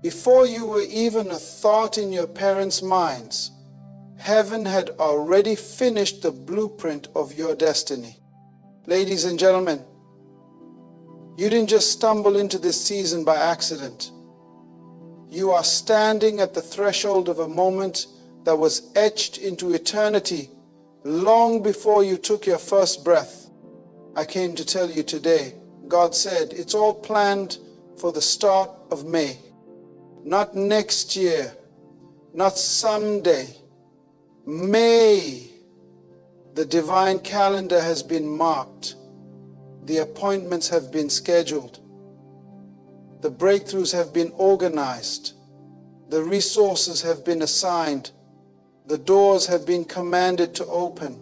Before you were even a thought in your parents' minds, heaven had already finished the blueprint of your destiny. Ladies and gentlemen, you didn't just stumble into this season by accident. You are standing at the threshold of a moment that was etched into eternity long before you took your first breath. I came to tell you today, God said, it's all planned for the start of May. Not next year, not someday. May. The divine calendar has been marked. The appointments have been scheduled. The breakthroughs have been organized. The resources have been assigned. The doors have been commanded to open.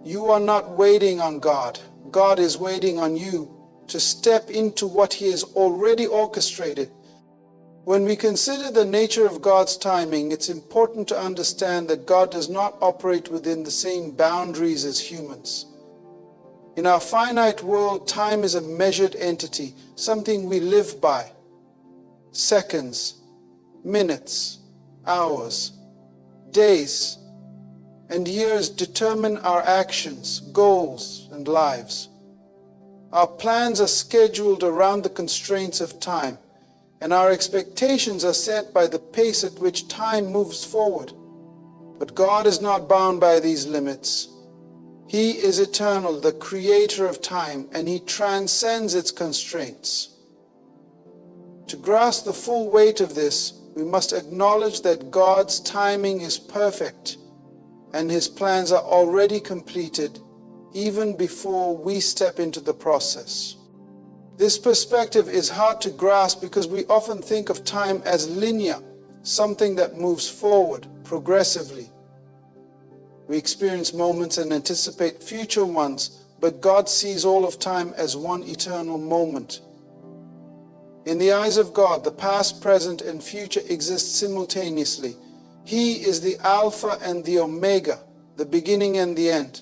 You are not waiting on God. God is waiting on you to step into what He has already orchestrated. When we consider the nature of God's timing, it's important to understand that God does not operate within the same boundaries as humans. In our finite world, time is a measured entity, something we live by. Seconds, minutes, hours, days, and years determine our actions, goals, and lives. Our plans are scheduled around the constraints of time, and our expectations are set by the pace at which time moves forward. But God is not bound by these limits. He is eternal, the creator of time, and He transcends its constraints. To grasp the full weight of this, we must acknowledge that God's timing is perfect, and His plans are already completed, even before we step into the process. This perspective is hard to grasp because we often think of time as linear, something that moves forward progressively. We experience moments and anticipate future ones, but God sees all of time as one eternal moment. In the eyes of God, the past, present, and future exist simultaneously. He is the Alpha and the Omega, the beginning and the end.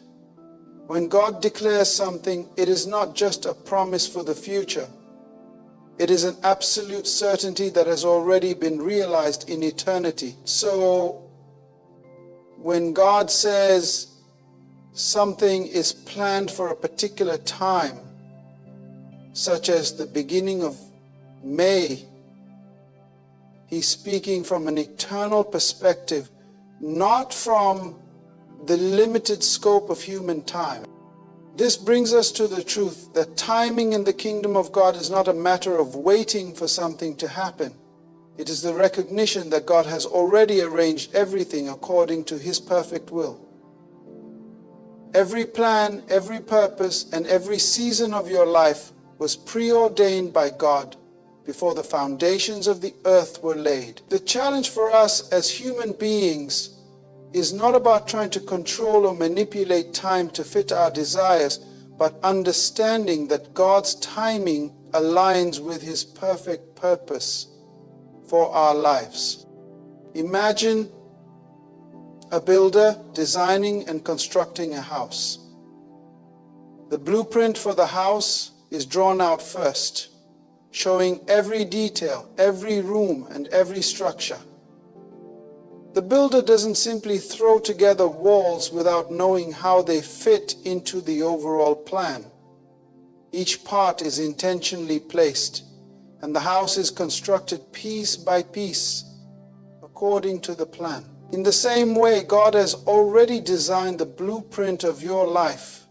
When God declares something, it is not just a promise for the future. It is an absolute certainty that has already been realized in eternity. So, when God says something is planned for a particular time, such as the beginning of May, He's speaking from an eternal perspective, not from the limited scope of human time. This brings us to the truth that timing in the kingdom of God is not a matter of waiting for something to happen. It is the recognition that God has already arranged everything according to His perfect will. Every plan, every purpose, and every season of your life was preordained by God before the foundations of the earth were laid. The challenge for us as human beings is not about trying to control or manipulate time to fit our desires, but understanding that God's timing aligns with His perfect purpose for our lives. Imagine a builder designing and constructing a house. The blueprint for the house is drawn out first, showing every detail, every room, and every structure. The builder doesn't simply throw together walls without knowing how they fit into the overall plan. Each part is intentionally placed, and the house is constructed piece by piece according to the plan. In the same way, God has already designed the blueprint of your life,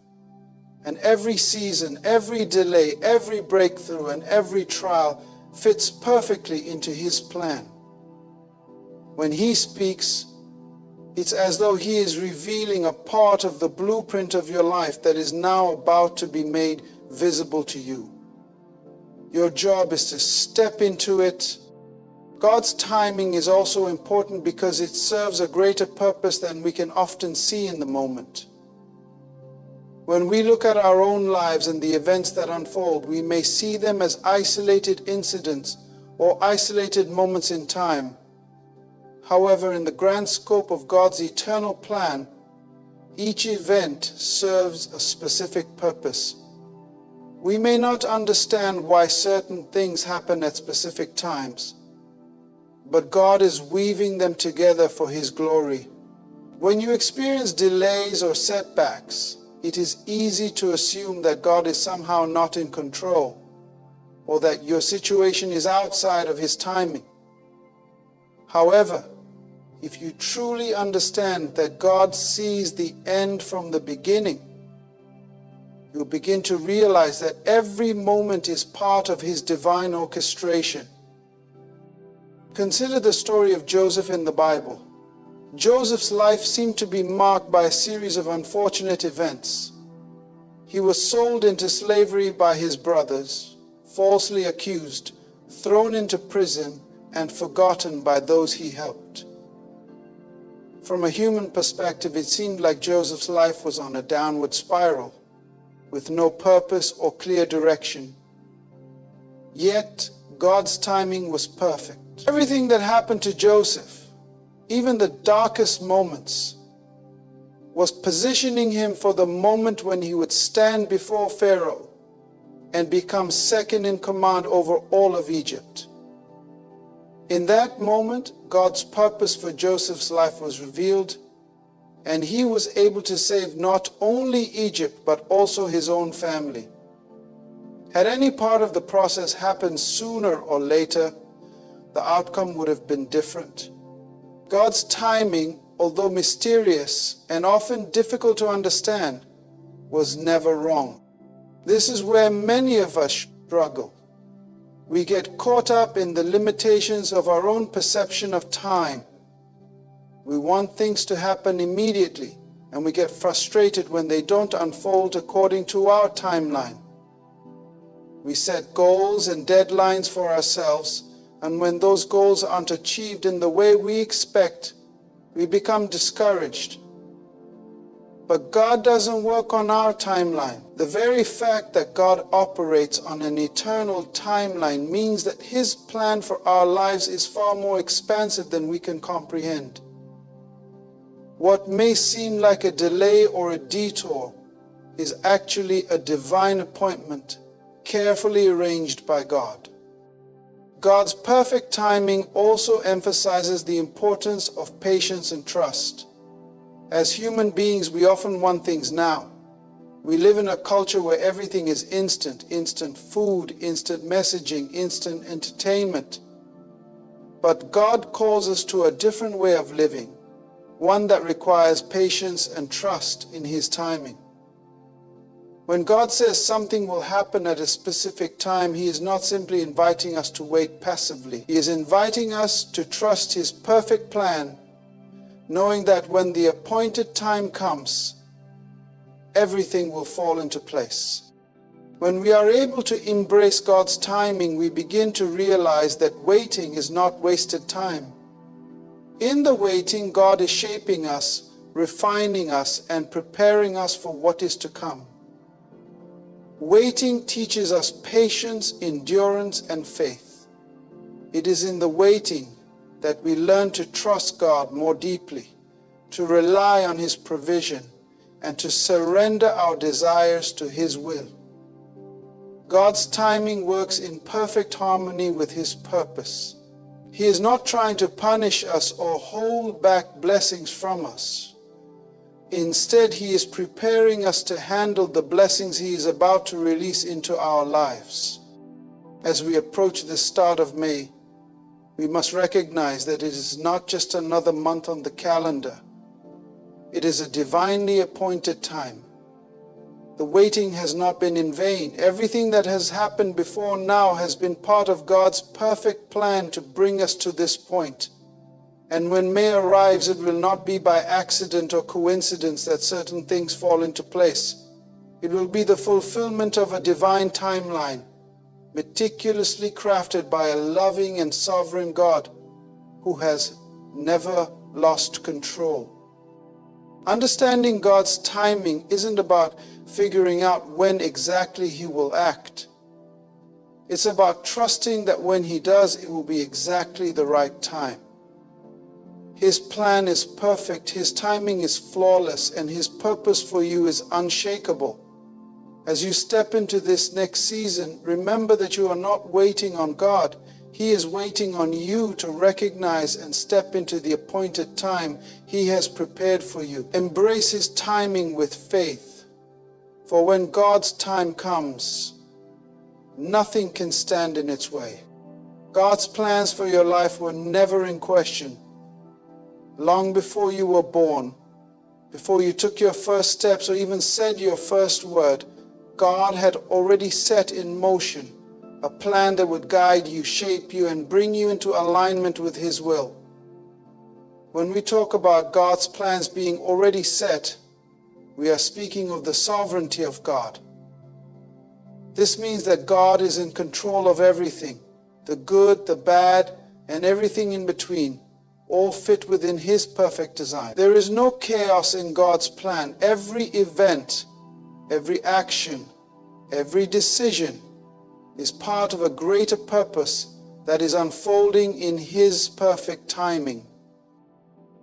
and every season, every delay, every breakthrough, and every trial fits perfectly into His plan. When He speaks, it's as though He is revealing a part of the blueprint of your life that is now about to be made visible to you. Your job is to step into it. God's timing is also important because it serves a greater purpose than we can often see in the moment. When we look at our own lives and the events that unfold, we may see them as isolated incidents or isolated moments in time. However, in the grand scope of God's eternal plan, each event serves a specific purpose. We may not understand why certain things happen at specific times, but God is weaving them together for His glory. When you experience delays or setbacks, it is easy to assume that God is somehow not in control, or that your situation is outside of His timing. However, if you truly understand that God sees the end from the beginning, you'll begin to realize that every moment is part of His divine orchestration. Consider the story of Joseph in the Bible. Joseph's life seemed to be marked by a series of unfortunate events. He was sold into slavery by his brothers, falsely accused, thrown into prison, and forgotten by those he helped. From a human perspective, it seemed like Joseph's life was on a downward spiral, with no purpose or clear direction. Yet, God's timing was perfect. Everything that happened to Joseph, even the darkest moments, was positioning him for the moment when he would stand before Pharaoh and become second in command over all of Egypt. In that moment, God's purpose for Joseph's life was revealed, and he was able to save not only Egypt, but also his own family. Had any part of the process happened sooner or later, the outcome would have been different. God's timing, although mysterious and often difficult to understand, was never wrong. This is where many of us struggle. We get caught up in the limitations of our own perception of time. We want things to happen immediately, and we get frustrated when they don't unfold according to our timeline. We set goals and deadlines for ourselves, and when those goals aren't achieved in the way we expect, we become discouraged. But God doesn't work on our timeline. The very fact that God operates on an eternal timeline means that His plan for our lives is far more expansive than we can comprehend. What may seem like a delay or a detour is actually a divine appointment, carefully arranged by God. God's perfect timing also emphasizes the importance of patience and trust. As human beings, we often want things now. We live in a culture where everything is instant food, instant messaging, instant entertainment. But God calls us to a different way of living, one that requires patience and trust in His timing. When God says something will happen at a specific time, He is not simply inviting us to wait passively. He is inviting us to trust His perfect plan, knowing that when the appointed time comes, everything will fall into place. When we are able to embrace God's timing, we begin to realize that waiting is not wasted time. In the waiting, God is shaping us, refining us, and preparing us for what is to come. Waiting teaches us patience, endurance, and faith. It is in the waiting that we learn to trust God more deeply, to rely on His provision, and to surrender our desires to His will. God's timing works in perfect harmony with His purpose. He is not trying to punish us or hold back blessings from us. Instead, He is preparing us to handle the blessings He is about to release into our lives. As we approach the start of May, we must recognize that it is not just another month on the calendar. It is a divinely appointed time. The waiting has not been in vain. Everything that has happened before now has been part of God's perfect plan to bring us to this point. And when May arrives, it will not be by accident or coincidence that certain things fall into place. It will be the fulfillment of a divine timeline, meticulously crafted by a loving and sovereign God who has never lost control. Understanding God's timing isn't about figuring out when exactly He will act. It's about trusting that when He does, it will be exactly the right time. His plan is perfect, His timing is flawless, and His purpose for you is unshakable. As you step into this next season, remember that you are not waiting on God, He is waiting on you to recognize and step into the appointed time He has prepared for you. Embrace His timing with faith, for when God's time comes, nothing can stand in its way. God's plans for your life were never in question. Long before you were born, before you took your first steps or even said your first word, God had already set in motion a plan that would guide you, shape you, and bring you into alignment with His will. When we talk about God's plans being already set, we are speaking of the sovereignty of God. This means that God is in control of everything, the good, the bad, and everything in between, all fit within His perfect design. There is no chaos in God's plan. Every event, every action, every decision is part of a greater purpose that is unfolding in His perfect timing.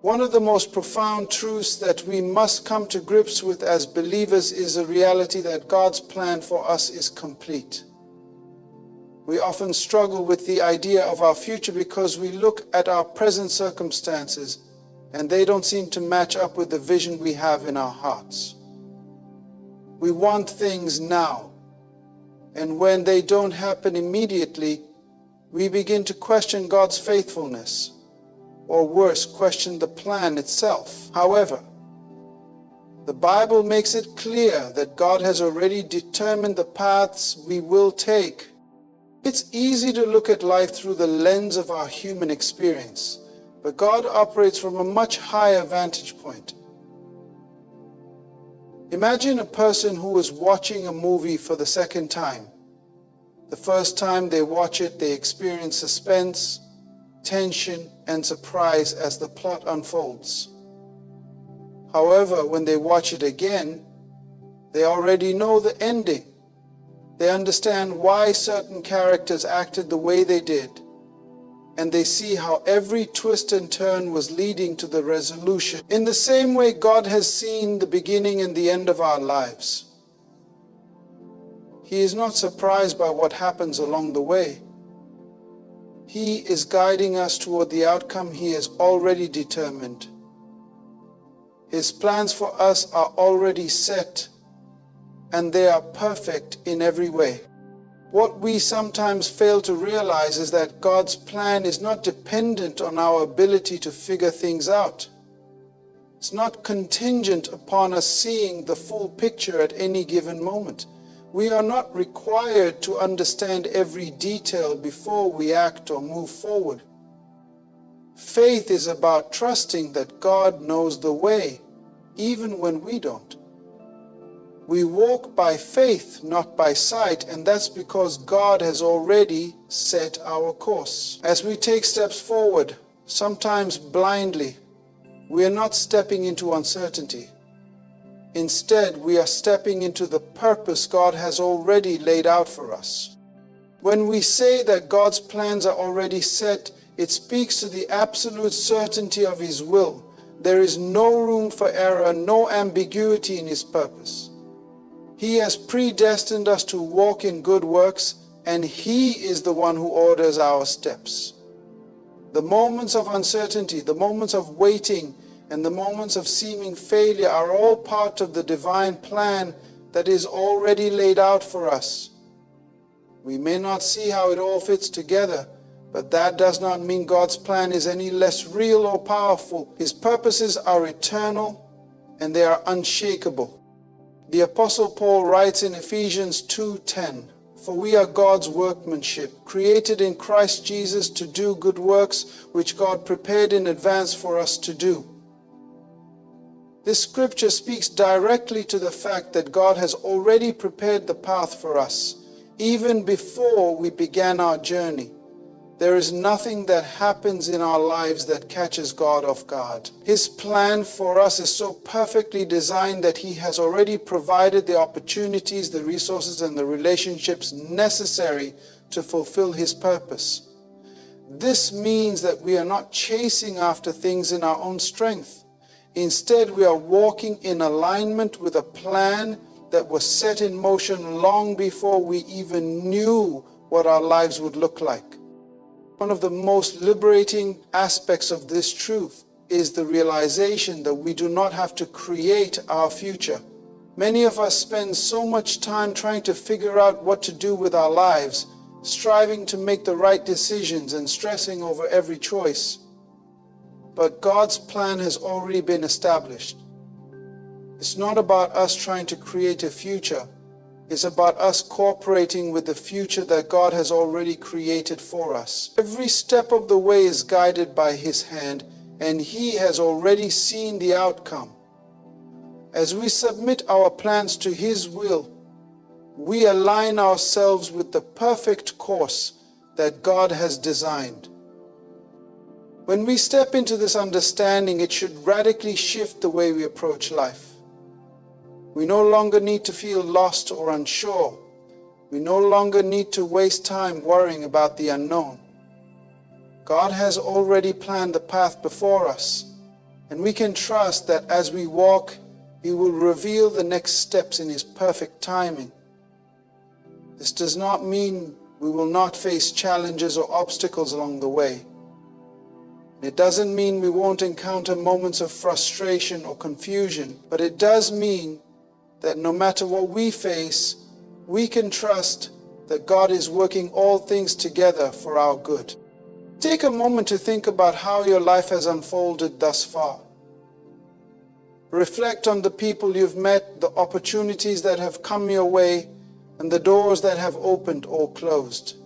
One of the most profound truths that we must come to grips with as believers is the reality that God's plan for us is complete. We often struggle with the idea of our future because we look at our present circumstances and they don't seem to match up with the vision we have in our hearts. We want things now, and when they don't happen immediately, we begin to question God's faithfulness, or worse, question the plan itself. However, the Bible makes it clear that God has already determined the paths we will take. It's easy to look at life through the lens of our human experience, but God operates from a much higher vantage point. Imagine a person who is watching a movie for the second time. The first time they watch it, they experience suspense, tension, and surprise as the plot unfolds. However, when they watch it again, they already know the ending. They understand why certain characters acted the way they did, and they see how every twist and turn was leading to the resolution. In the same way, God has seen the beginning and the end of our lives. He is not surprised by what happens along the way. He is guiding us toward the outcome He has already determined. His plans for us are already set, and they are perfect in every way. What we sometimes fail to realize is that God's plan is not dependent on our ability to figure things out. It's not contingent upon us seeing the full picture at any given moment. We are not required to understand every detail before we act or move forward. Faith is about trusting that God knows the way, even when we don't. We walk by faith, not by sight, and that's because God has already set our course. As we take steps forward, sometimes blindly, we are not stepping into uncertainty. Instead, we are stepping into the purpose God has already laid out for us. When we say that God's plans are already set, it speaks to the absolute certainty of His will. There is no room for error, no ambiguity in His purpose. He has predestined us to walk in good works, and He is the one who orders our steps. The moments of uncertainty, the moments of waiting, and the moments of seeming failure are all part of the divine plan that is already laid out for us. We may not see how it all fits together, but that does not mean God's plan is any less real or powerful. His purposes are eternal, and they are unshakable. The Apostle Paul writes in Ephesians 2:10, "For we are God's workmanship, created in Christ Jesus to do good works, which God prepared in advance for us to do." This scripture speaks directly to the fact that God has already prepared the path for us, even before we began our journey. There is nothing that happens in our lives that catches God off guard. His plan for us is so perfectly designed that He has already provided the opportunities, the resources, and the relationships necessary to fulfill His purpose. This means that we are not chasing after things in our own strength. Instead, we are walking in alignment with a plan that was set in motion long before we even knew what our lives would look like. One of the most liberating aspects of this truth is the realization that we do not have to create our future. Many of us spend so much time trying to figure out what to do with our lives, striving to make the right decisions and stressing over every choice. But God's plan has already been established. It's not about us trying to create a future. It's about us cooperating with the future that God has already created for us. Every step of the way is guided by His hand, and He has already seen the outcome. As we submit our plans to His will, we align ourselves with the perfect course that God has designed. When we step into this understanding, it should radically shift the way we approach life. We no longer need to feel lost or unsure. We no longer need to waste time worrying about the unknown. God has already planned the path before us, and we can trust that as we walk, He will reveal the next steps in His perfect timing. This does not mean we will not face challenges or obstacles along the way. It doesn't mean we won't encounter moments of frustration or confusion, but it does mean that no matter what we face, we can trust that God is working all things together for our good. Take a moment to think about how your life has unfolded thus far. Reflect on the people you've met, the opportunities that have come your way, and the doors that have opened or closed.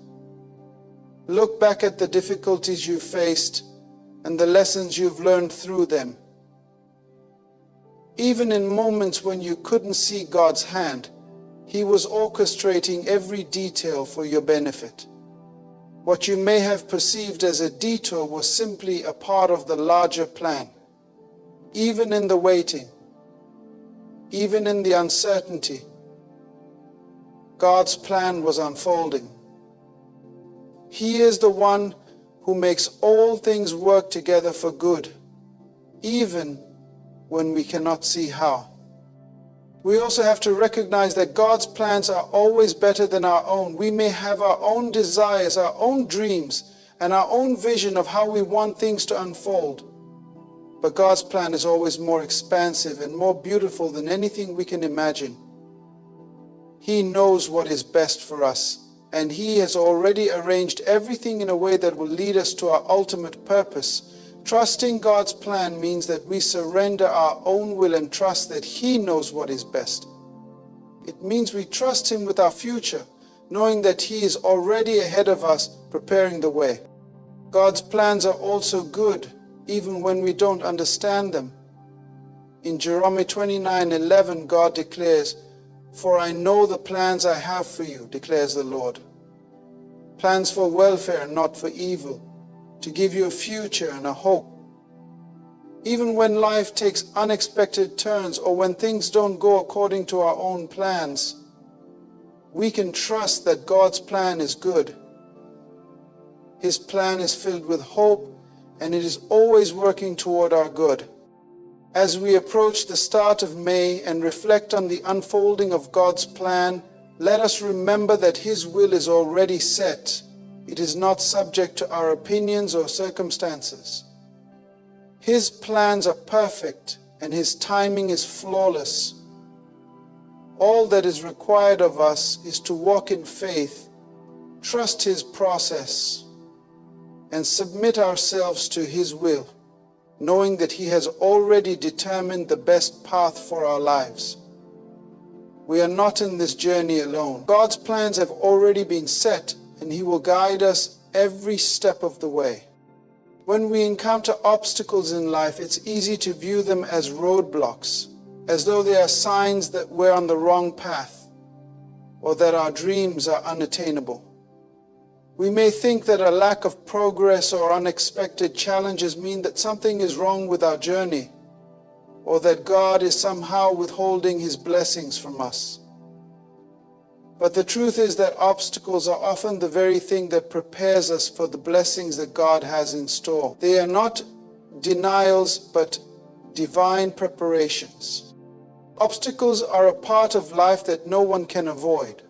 Look back at the difficulties you've faced and the lessons you've learned through them. Even in moments when you couldn't see God's hand, He was orchestrating every detail for your benefit. What you may have perceived as a detour was simply a part of the larger plan. Even in the waiting, even in the uncertainty, God's plan was unfolding. He is the one who makes all things work together for good, even when we cannot see how. We also have to recognize that God's plans are always better than our own. We may have our own desires, our own dreams, and our own vision of how we want things to unfold. But God's plan is always more expansive and more beautiful than anything we can imagine. He knows what is best for us, and He has already arranged everything in a way that will lead us to our ultimate purpose. Trusting God's plan means that we surrender our own will and trust that He knows what is best. It means we trust Him with our future, knowing that He is already ahead of us, preparing the way. God's plans are also good, even when we don't understand them. In Jeremiah 29:11, God declares, "For I know the plans I have for you, declares the Lord. Plans for welfare and not for evil, to give you a future and a hope." Even when life takes unexpected turns or when things don't go according to our own plans, we can trust that God's plan is good. His plan is filled with hope, and it is always working toward our good. As we approach the start of May and reflect on the unfolding of God's plan, let us remember that His will is already set. It is not subject to our opinions or circumstances. His plans are perfect and His timing is flawless. All that is required of us is to walk in faith, trust His process, and submit ourselves to His will, knowing that He has already determined the best path for our lives. We are not in this journey alone. God's plans have already been set, and He will guide us every step of the way. When we encounter obstacles in life, it's easy to view them as roadblocks, as though they are signs that we're on the wrong path, or that our dreams are unattainable. We may think that a lack of progress or unexpected challenges mean that something is wrong with our journey, or that God is somehow withholding His blessings from us. But the truth is that obstacles are often the very thing that prepares us for the blessings that God has in store. They are not denials, but divine preparations. Obstacles are a part of life that no one can avoid.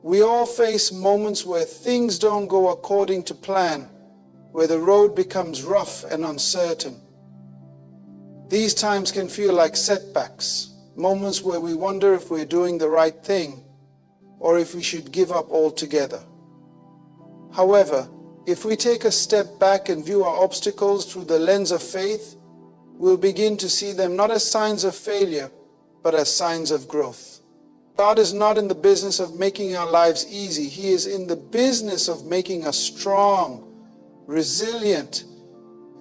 We all face moments where things don't go according to plan, where the road becomes rough and uncertain. These times can feel like setbacks, moments where we wonder if we're doing the right thing or if we should give up altogether. However, if we take a step back and view our obstacles through the lens of faith, we'll begin to see them not as signs of failure, but as signs of growth. God is not in the business of making our lives easy. He is in the business of making us strong, resilient,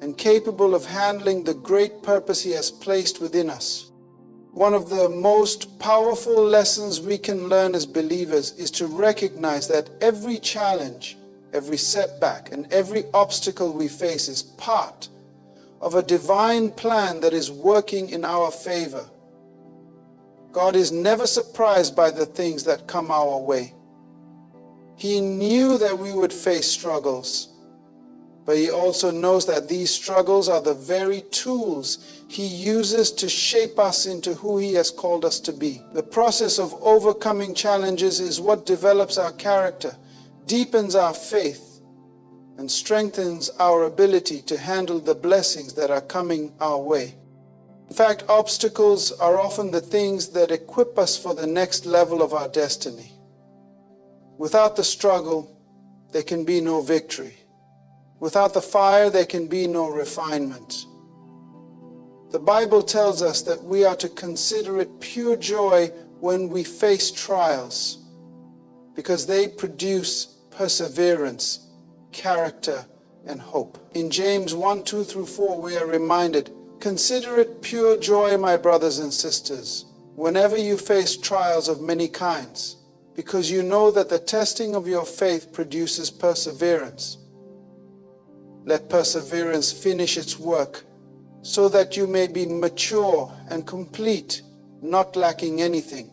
and capable of handling the great purpose He has placed within us. One of the most powerful lessons we can learn as believers is to recognize that every challenge, every setback, and every obstacle we face is part of a divine plan that is working in our favor. God is never surprised by the things that come our way. He knew that we would face struggles, but He also knows that these struggles are the very tools He uses to shape us into who He has called us to be. The process of overcoming challenges is what develops our character, deepens our faith, and strengthens our ability to handle the blessings that are coming our way. In fact, obstacles are often the things that equip us for the next level of our destiny. Without the struggle, there can be no victory. Without the fire, there can be no refinement. The Bible tells us that we are to consider it pure joy when we face trials, because they produce perseverance, character, and hope. In James 1:2-4, we are reminded, "Consider it pure joy, my brothers and sisters, whenever you face trials of many kinds, because you know that the testing of your faith produces perseverance. Let perseverance finish its work, so that you may be mature and complete, not lacking anything."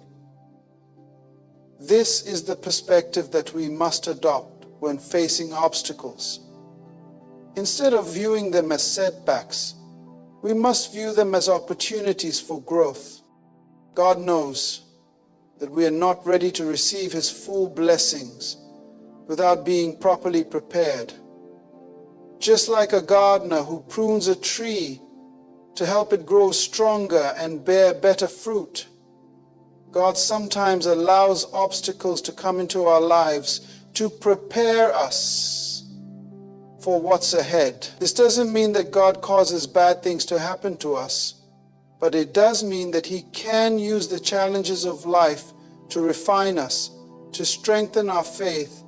This is the perspective that we must adopt when facing obstacles. Instead of viewing them as setbacks, we must view them as opportunities for growth. God knows that we are not ready to receive His full blessings without being properly prepared. Just like a gardener who prunes a tree to help it grow stronger and bear better fruit, God sometimes allows obstacles to come into our lives to prepare us for what's ahead. This doesn't mean that God causes bad things to happen to us, but it does mean that He can use the challenges of life to refine us, to strengthen our faith,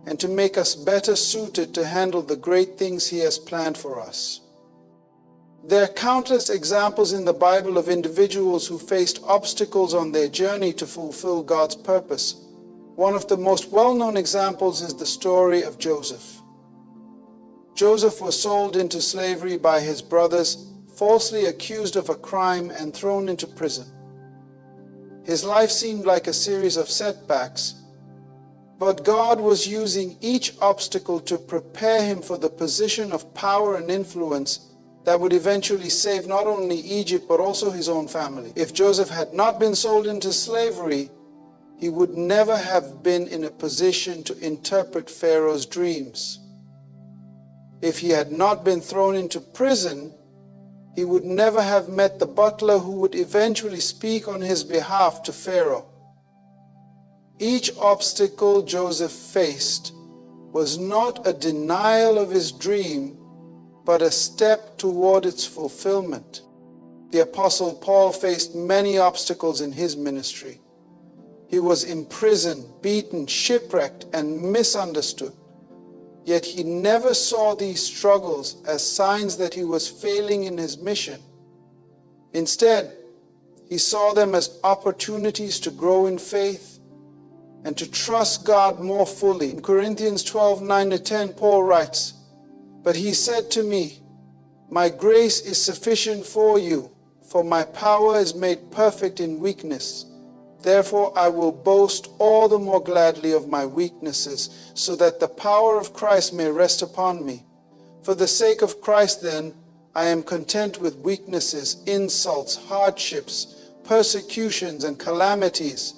and to make us better suited to handle the great things He has planned for us. There are countless examples in the Bible of individuals who faced obstacles on their journey to fulfill God's purpose. One of the most well-known examples is the story of Joseph. Joseph was sold into slavery by his brothers, falsely accused of a crime, and thrown into prison. His life seemed like a series of setbacks, but God was using each obstacle to prepare him for the position of power and influence that would eventually save not only Egypt but also his own family. If Joseph had not been sold into slavery, he would never have been in a position to interpret Pharaoh's dreams. If he had not been thrown into prison, he would never have met the butler who would eventually speak on his behalf to Pharaoh. Each obstacle Joseph faced was not a denial of his dream, but a step toward its fulfillment. The Apostle Paul faced many obstacles in his ministry. He was imprisoned, beaten, shipwrecked, and misunderstood. Yet he never saw these struggles as signs that he was failing in his mission. Instead, he saw them as opportunities to grow in faith and to trust God more fully. In Corinthians 12:9-10, Paul writes, "But he said to me, 'My grace is sufficient for you, for my power is made perfect in weakness. Therefore I will boast all the more gladly of my weaknesses, so that the power of Christ may rest upon me. For the sake of Christ, then, I am content with weaknesses, insults, hardships, persecutions, and calamities.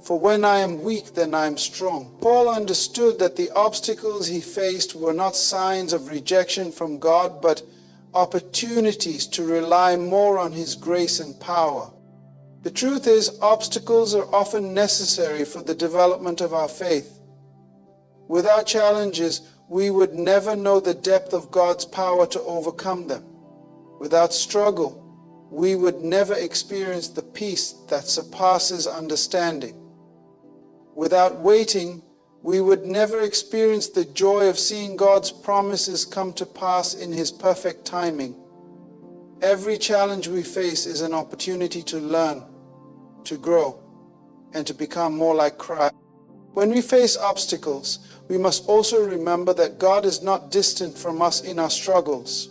For when I am weak, then I am strong. Paul understood that the obstacles he faced were not signs of rejection from God, but opportunities to rely more on his grace and power. The truth is, obstacles are often necessary for the development of our faith. Without challenges, we would never know the depth of God's power to overcome them. Without struggle, we would never experience the peace that surpasses understanding. Without waiting, we would never experience the joy of seeing God's promises come to pass in His perfect timing. Every challenge we face is an opportunity to learn, to grow, and to become more like Christ. When we face obstacles, we must also remember that God is not distant from us in our struggles.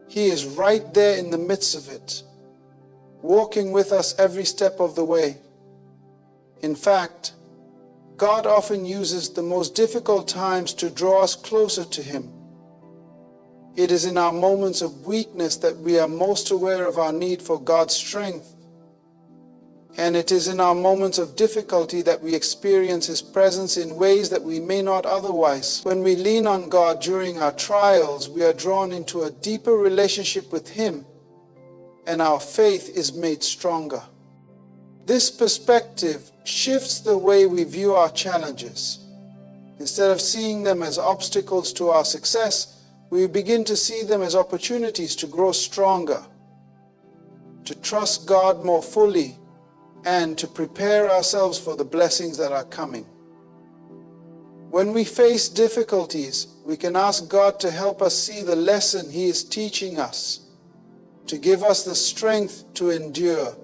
He is right there in the midst of it, walking with us every step of the way. In fact, God often uses the most difficult times to draw us closer to Him. It is in our moments of weakness that we are most aware of our need for God's strength. And it is in our moments of difficulty that we experience His presence in ways that we may not otherwise. When we lean on God during our trials, we are drawn into a deeper relationship with Him, and our faith is made stronger. This perspective shifts the way we view our challenges. Instead of seeing them as obstacles to our success, we begin to see them as opportunities to grow stronger, to trust God more fully, and to prepare ourselves for the blessings that are coming. When we face difficulties, we can ask God to help us see the lesson He is teaching us, to give us the strength to endure,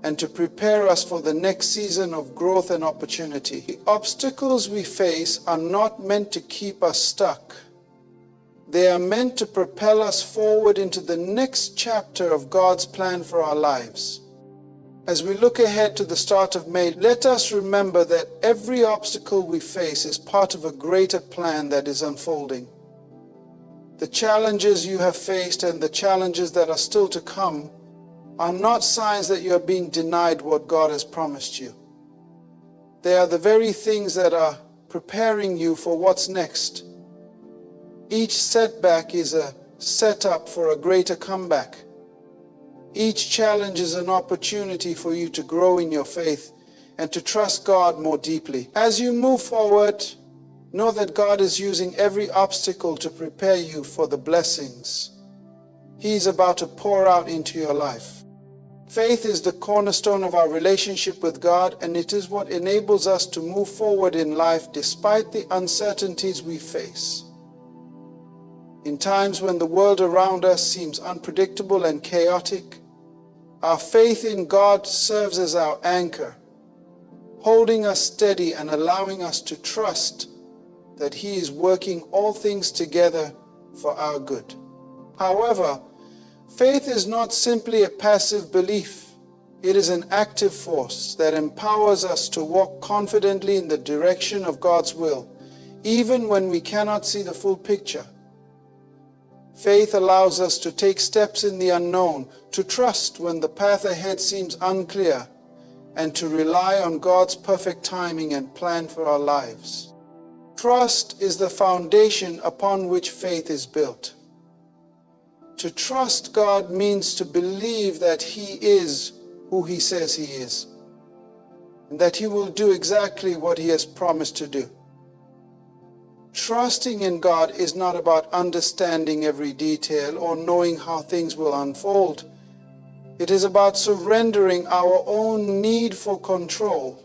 and to prepare us for the next season of growth and opportunity. The obstacles we face are not meant to keep us stuck. They are meant to propel us forward into the next chapter of God's plan for our lives. As we look ahead to the start of May, let us remember that every obstacle we face is part of a greater plan that is unfolding. The challenges you have faced and the challenges that are still to come are not signs that you are being denied what God has promised you. They are the very things that are preparing you for what's next. Each setback is a setup for a greater comeback. Each challenge is an opportunity for you to grow in your faith and to trust God more deeply. As you move forward, know that God is using every obstacle to prepare you for the blessings He is about to pour out into your life. Faith is the cornerstone of our relationship with God, and it is what enables us to move forward in life despite the uncertainties we face. In times when the world around us seems unpredictable and chaotic, our faith in God serves as our anchor, holding us steady and allowing us to trust that He is working all things together for our good. However, faith is not simply a passive belief. It is an active force that empowers us to walk confidently in the direction of God's will, even when we cannot see the full picture. Faith allows us to take steps in the unknown, to trust when the path ahead seems unclear, and to rely on God's perfect timing and plan for our lives. Trust is the foundation upon which faith is built. To trust God means to believe that He is who He says He is, and that He will do exactly what He has promised to do. Trusting in God is not about understanding every detail or knowing how things will unfold. It is about surrendering our own need for control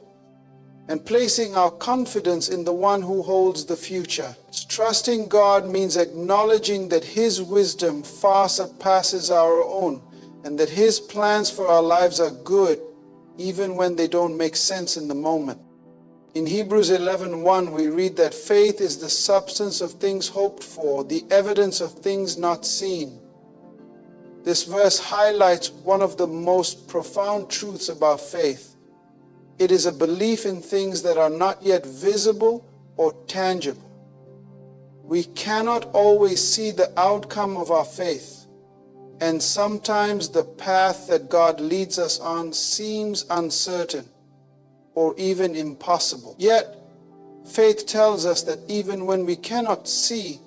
and placing our confidence in the One who holds the future. Trusting God means acknowledging that His wisdom far surpasses our own, and that His plans for our lives are good, even when they don't make sense in the moment. In Hebrews 11:1, we read that faith is the substance of things hoped for, the evidence of things not seen. This verse highlights one of the most profound truths about faith. It is a belief in things that are not yet visible or tangible. We cannot always see the outcome of our faith, and sometimes the path that God leads us on seems uncertain or even impossible. Yet, faith tells us that even when we cannot see,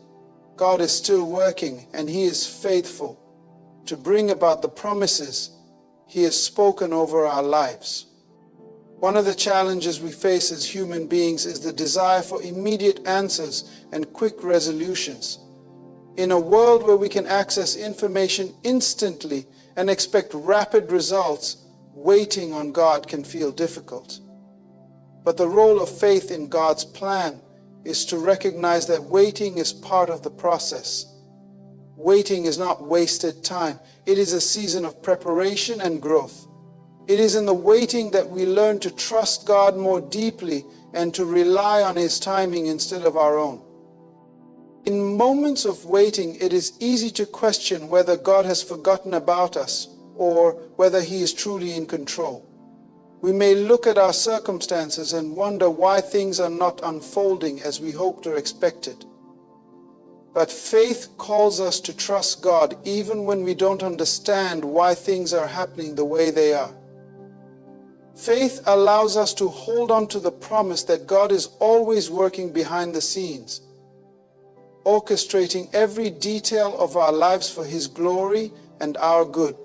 God is still working, and He is faithful to bring about the promises He has spoken over our lives. One of the challenges we face as human beings is the desire for immediate answers and quick resolutions. In a world where we can access information instantly and expect rapid results, waiting on God can feel difficult. But the role of faith in God's plan is to recognize that waiting is part of the process. Waiting is not wasted time. It is a season of preparation and growth. It is in the waiting that we learn to trust God more deeply and to rely on His timing instead of our own. In moments of waiting, it is easy to question whether God has forgotten about us or whether He is truly in control. We may look at our circumstances and wonder why things are not unfolding as we hoped or expected. But faith calls us to trust God even when we don't understand why things are happening the way they are. Faith allows us to hold on to the promise that God is always working behind the scenes, orchestrating every detail of our lives for His glory and our good.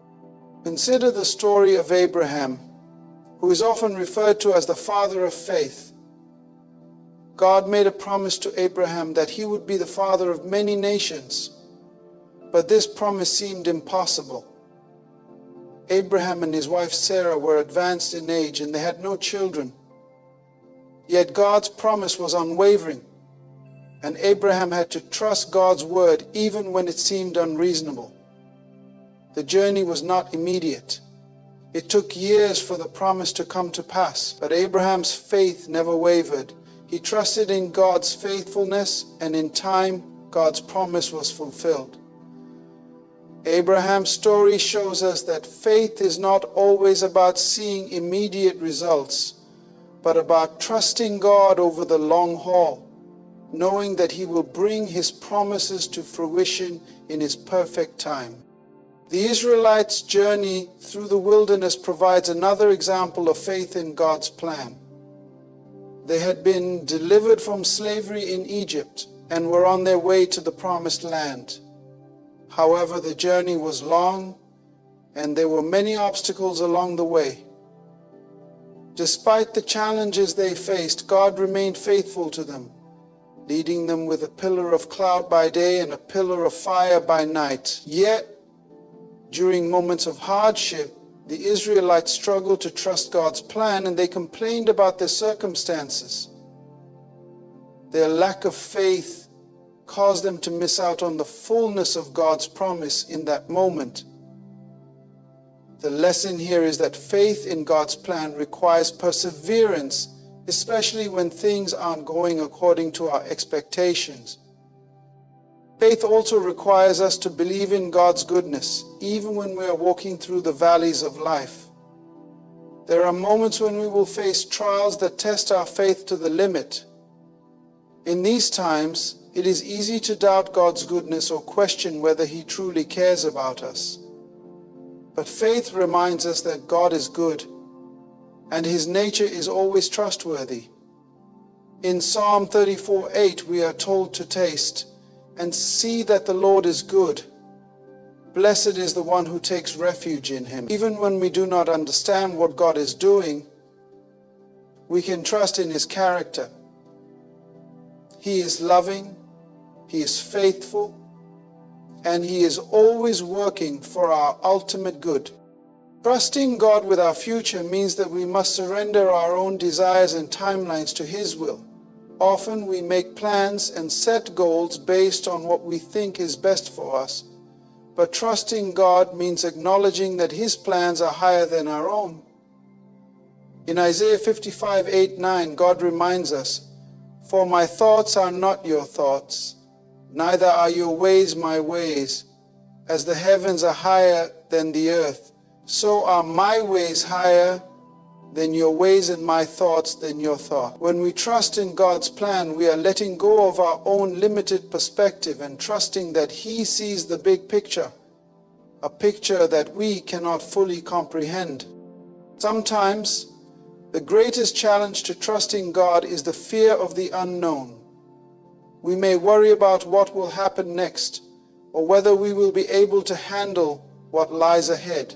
Consider the story of Abraham, who is often referred to as the father of faith. God made a promise to Abraham that he would be the father of many nations, but this promise seemed impossible. Abraham and his wife Sarah were advanced in age and they had no children. Yet God's promise was unwavering, and Abraham had to trust God's word even when it seemed unreasonable. The journey was not immediate. It took years for the promise to come to pass, but Abraham's faith never wavered. He trusted in God's faithfulness, and in time, God's promise was fulfilled. Abraham's story shows us that faith is not always about seeing immediate results, but about trusting God over the long haul, knowing that He will bring His promises to fruition in His perfect time. The Israelites' journey through the wilderness provides another example of faith in God's plan. They had been delivered from slavery in Egypt and were on their way to the promised land. However, the journey was long and there were many obstacles along the way. Despite the challenges they faced, God remained faithful to them, leading them with a pillar of cloud by day and a pillar of fire by night. Yet, during moments of hardship, the Israelites struggled to trust God's plan and they complained about their circumstances. Their lack of faith caused them to miss out on the fullness of God's promise in that moment. The lesson here is that faith in God's plan requires perseverance, especially when things aren't going according to our expectations. Faith also requires us to believe in God's goodness, even when we are walking through the valleys of life. There are moments when we will face trials that test our faith to the limit. In these times, it is easy to doubt God's goodness or question whether He truly cares about us. But faith reminds us that God is good, and His nature is always trustworthy. In Psalm 34:8, we are told to taste and see that the Lord is good. Blessed is the one who takes refuge in Him. Even when we do not understand what God is doing, we can trust in His character. He is loving, He is faithful, and He is always working for our ultimate good. Trusting God with our future means that we must surrender our own desires and timelines to His will. Often we make plans and set goals based on what we think is best for us, but trusting God means acknowledging that His plans are higher than our own. In Isaiah 55:8-9, God reminds us, "For my thoughts are not your thoughts, neither are your ways my ways. As the heavens are higher than the earth, so are my ways higher than your ways and my thoughts than your thoughts." When we trust in God's plan, we are letting go of our own limited perspective and trusting that He sees the big picture, a picture that we cannot fully comprehend. Sometimes The greatest challenge to trusting God is the fear of the unknown. We may worry about what will happen next, or whether we will be able to handle what lies ahead.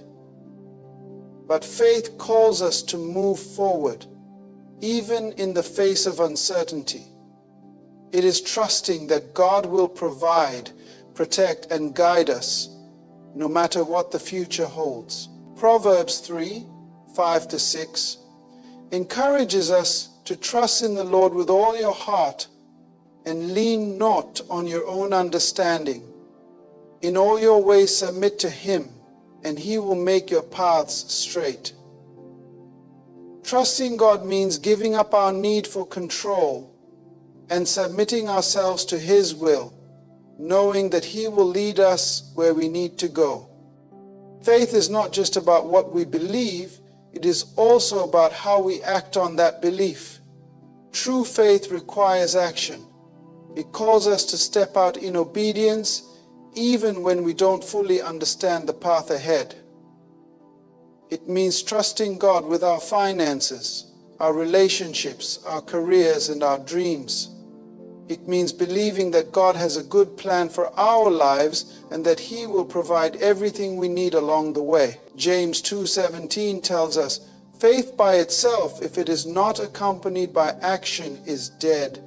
But faith calls us to move forward, even in the face of uncertainty. It is trusting that God will provide, protect, and guide us, no matter what the future holds. Proverbs 3:5-6 encourages us to trust in the Lord with all your heart and lean not on your own understanding. In all your ways submit to Him, and He will make your paths straight. Trusting God means giving up our need for control and submitting ourselves to His will, knowing that He will lead us where we need to go. Faith is not just about what we believe, it is also about how we act on that belief. True faith requires action. It calls us to step out in obedience, even when we don't fully understand the path ahead. It means trusting God with our finances, our relationships, our careers, and our dreams. It means believing that God has a good plan for our lives and that He will provide everything we need along the way. James 2:17 tells us, "Faith by itself, if it is not accompanied by action, is dead."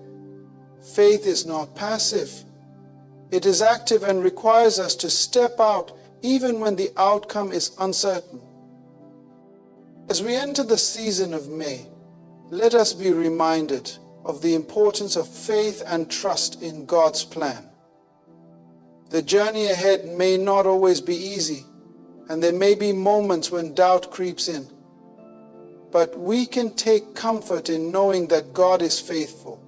Faith is not passive. It is active and requires us to step out even when the outcome is uncertain. As we enter the season of May, let us be reminded of the importance of faith and trust in God's plan. The journey ahead may not always be easy, and there may be moments when doubt creeps in. But we can take comfort in knowing that God is faithful,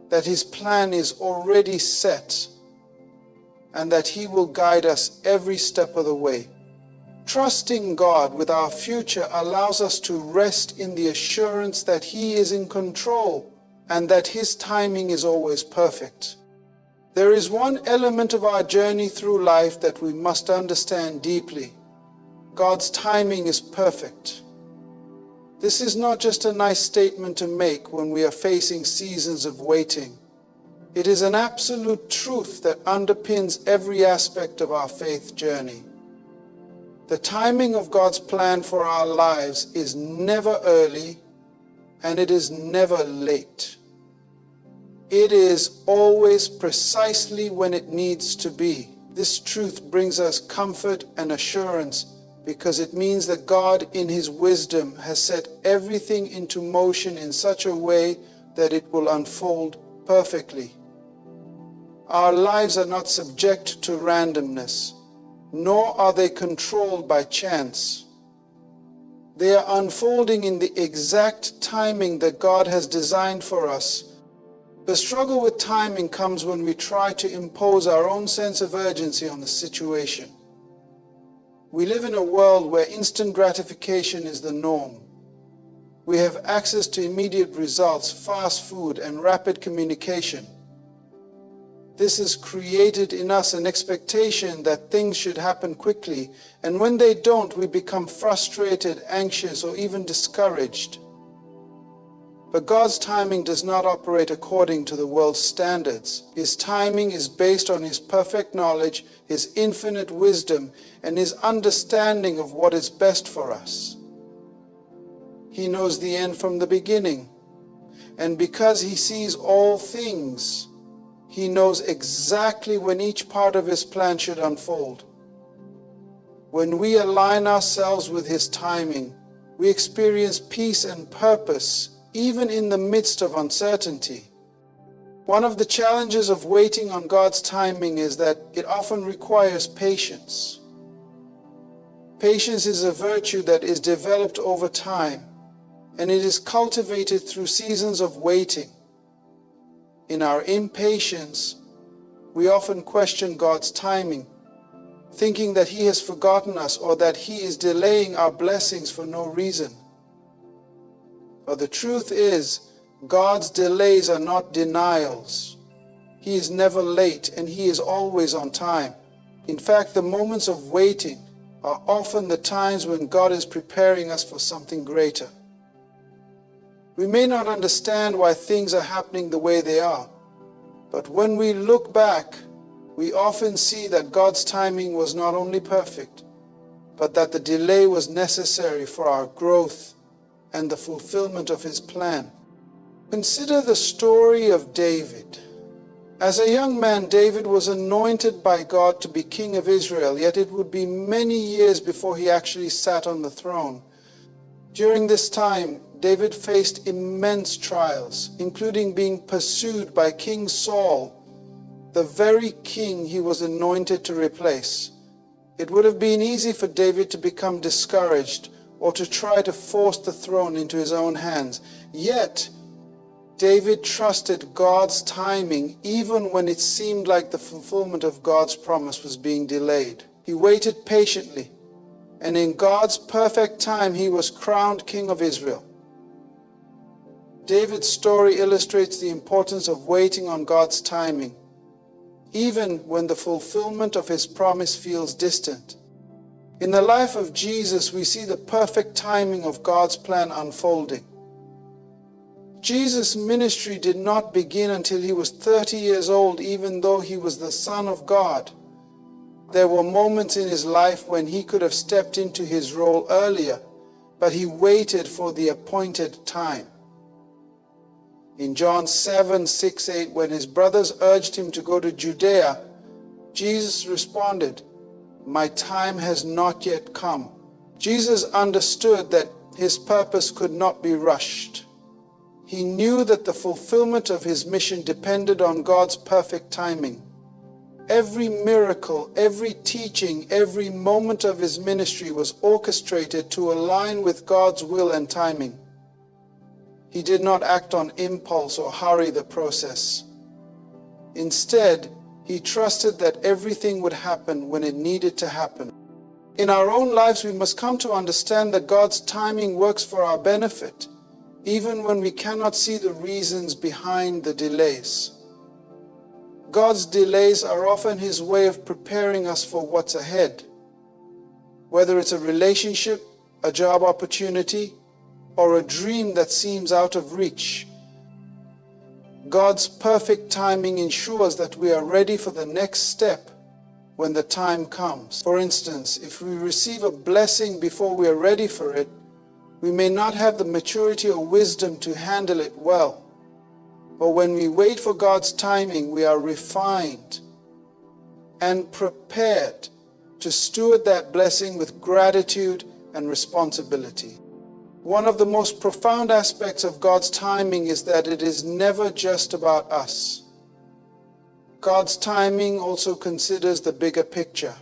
that His plan is already set, and that He will guide us every step of the way. Trusting God with our future allows us to rest in the assurance that He is in control and that His timing is always perfect. There is one element of our journey through life that we must understand deeply. God's timing is perfect. This is not just a nice statement to make when we are facing seasons of waiting. It is an absolute truth that underpins every aspect of our faith journey. The timing of God's plan for our lives is never early, and it is never late. It is always precisely when it needs to be. This truth brings us comfort and assurance because it means that God in His wisdom has set everything into motion in such a way that it will unfold perfectly. Our lives are not subject to randomness, nor are they controlled by chance. They are unfolding in the exact timing that God has designed for us. The struggle with timing comes when we try to impose our own sense of urgency on the situation. We live in a world where instant gratification is the norm. We have access to immediate results, fast food, and rapid communication. This has created in us an expectation that things should happen quickly, and when they don't, we become frustrated, anxious, or even discouraged. But God's timing does not operate according to the world's standards. His timing is based on His perfect knowledge, His infinite wisdom, and His understanding of what is best for us. He knows the end from the beginning, and because He sees all things, He knows exactly when each part of His plan should unfold. When we align ourselves with His timing, we experience peace and purpose, even in the midst of uncertainty. One of the challenges of waiting on God's timing is that it often requires patience. Patience is a virtue that is developed over time, and it is cultivated through seasons of waiting. In our impatience, we often question God's timing, thinking that He has forgotten us or that He is delaying our blessings for no reason. But the truth is, God's delays are not denials. He is never late, and He is always on time. In fact, the moments of waiting are often the times when God is preparing us for something greater. We may not understand why things are happening the way they are, but when we look back, we often see that God's timing was not only perfect, but that the delay was necessary for our growth and the fulfillment of His plan. Consider the story of David. As a young man, David was anointed by God to be king of Israel, yet it would be many years before he actually sat on the throne. During this time, David faced immense trials, including being pursued by King Saul, the very king he was anointed to replace. It would have been easy for David to become discouraged or to try to force the throne into his own hands. Yet, David trusted God's timing even when it seemed like the fulfillment of God's promise was being delayed. He waited patiently, and in God's perfect time, he was crowned king of Israel. David's story illustrates the importance of waiting on God's timing, even when the fulfillment of His promise feels distant. In the life of Jesus, we see the perfect timing of God's plan unfolding. Jesus' ministry did not begin until He was 30 years old, even though He was the Son of God. There were moments in His life when He could have stepped into His role earlier, but He waited for the appointed time. In John 7:6-8, when His brothers urged Him to go to Judea, Jesus responded, "My time has not yet come." Jesus understood that His purpose could not be rushed. He knew that the fulfillment of His mission depended on God's perfect timing. Every miracle, every teaching, every moment of His ministry was orchestrated to align with God's will and timing. He did not act on impulse or hurry the process. Instead, He trusted that everything would happen when it needed to happen. In our own lives, we must come to understand that God's timing works for our benefit, even when we cannot see the reasons behind the delays. God's delays are often His way of preparing us for what's ahead. Whether it's a relationship, a job opportunity, or a dream that seems out of reach, God's perfect timing ensures that we are ready for the next step when the time comes. For instance, if we receive a blessing before we are ready for it, we may not have the maturity or wisdom to handle it well. But when we wait for God's timing, we are refined and prepared to steward that blessing with gratitude and responsibility. One of the most profound aspects of God's timing is that it is never just about us. God's timing also considers the bigger picture.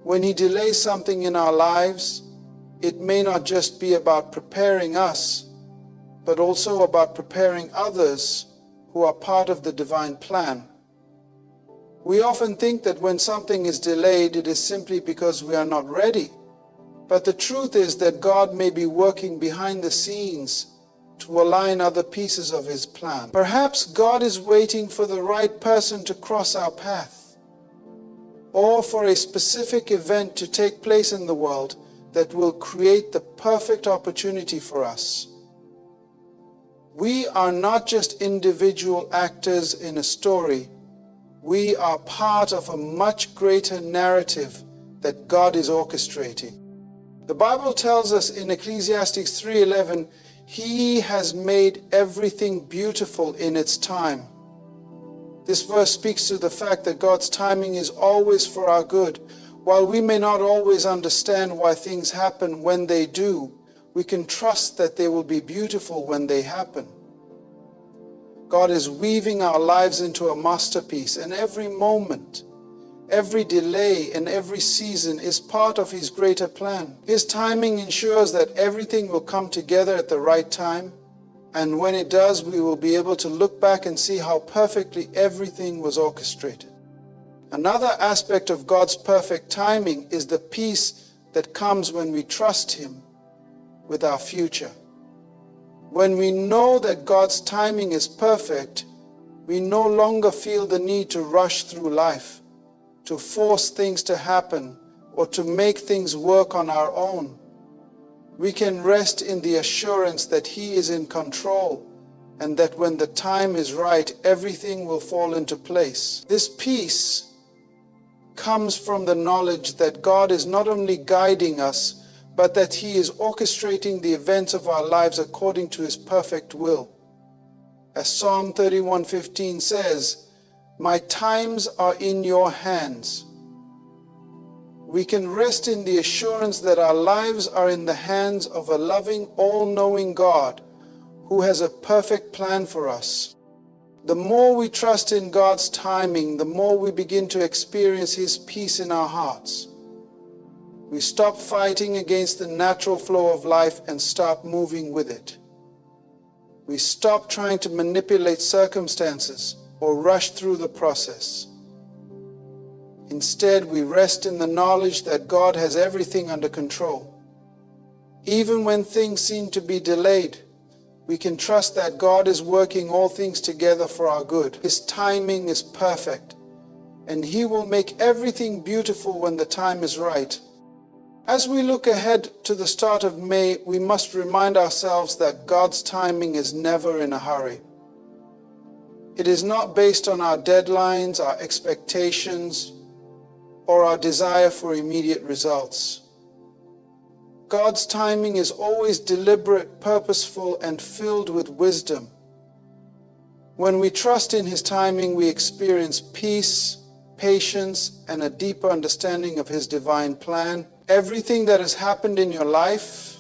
When He delays something in our lives, it may not just be about preparing us, but also about preparing others who are part of the divine plan. We often think that when something is delayed, it is simply because we are not ready. But the truth is that God may be working behind the scenes to align other pieces of His plan. Perhaps God is waiting for the right person to cross our path, or for a specific event to take place in the world that will create the perfect opportunity for us. We are not just individual actors in a story. We are part of a much greater narrative that God is orchestrating. The Bible tells us in Ecclesiastes 3:11, He has made everything beautiful in its time. This verse speaks to the fact that God's timing is always for our good. While we may not always understand why things happen when they do, we can trust that they will be beautiful when they happen. God is weaving our lives into a masterpiece, and every moment, every delay, and every season is part of His greater plan. His timing ensures that everything will come together at the right time, and when it does, we will be able to look back and see how perfectly everything was orchestrated. Another aspect of God's perfect timing is the peace that comes when we trust Him with our future. When we know that God's timing is perfect, we no longer feel the need to rush through life, to force things to happen, or to make things work on our own. We can rest in the assurance that He is in control and that when the time is right, everything will fall into place. This peace comes from the knowledge that God is not only guiding us, but that He is orchestrating the events of our lives according to His perfect will. As Psalm 31:15 says, "My times are in your hands." We can rest in the assurance that our lives are in the hands of a loving, all-knowing God who has a perfect plan for us. The more we trust in God's timing, the more we begin to experience His peace in our hearts. We stop fighting against the natural flow of life and start moving with it. We stop trying to manipulate circumstances or rush through the process. Instead, we rest in the knowledge that God has everything under control. Even when things seem to be delayed, we can trust that God is working all things together for our good. His timing is perfect, and He will make everything beautiful when the time is right. As we look ahead to the start of May, we must remind ourselves that God's timing is never in a hurry. It is not based on our deadlines, our expectations, or our desire for immediate results. God's timing is always deliberate, purposeful, and filled with wisdom. When we trust in His timing, we experience peace, patience, and a deeper understanding of His divine plan. Everything that has happened in your life,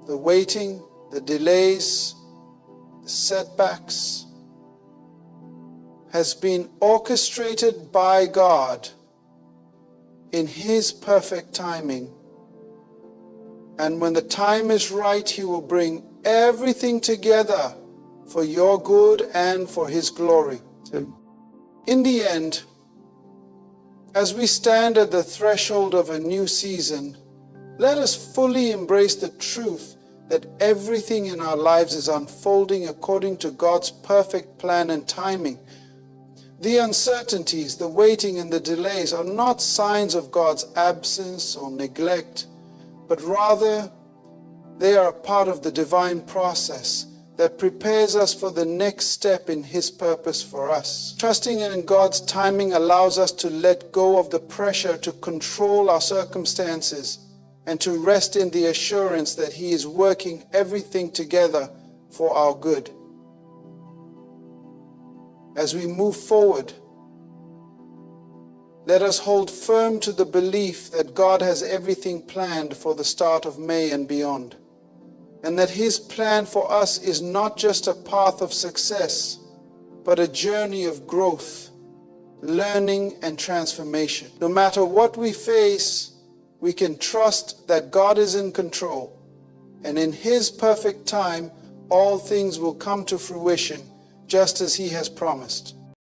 the waiting, the delays, the setbacks, has been orchestrated by God in His perfect timing. And when the time is right, He will bring everything together for your good and for His glory. In the end, as we stand at the threshold of a new season, let us fully embrace the truth that everything in our lives is unfolding according to God's perfect plan and timing. The uncertainties, the waiting, and the delays are not signs of God's absence or neglect, but rather they are a part of the divine process that prepares us for the next step in His purpose for us. Trusting in God's timing allows us to let go of the pressure to control our circumstances and to rest in the assurance that He is working everything together for our good. As we move forward, let us hold firm to the belief that God has everything planned for the start of May and beyond, and that His plan for us is not just a path of success, but a journey of growth, learning, and transformation. No matter what we face, we can trust that God is in control, and in His perfect time, all things will come to fruition just as He has promised.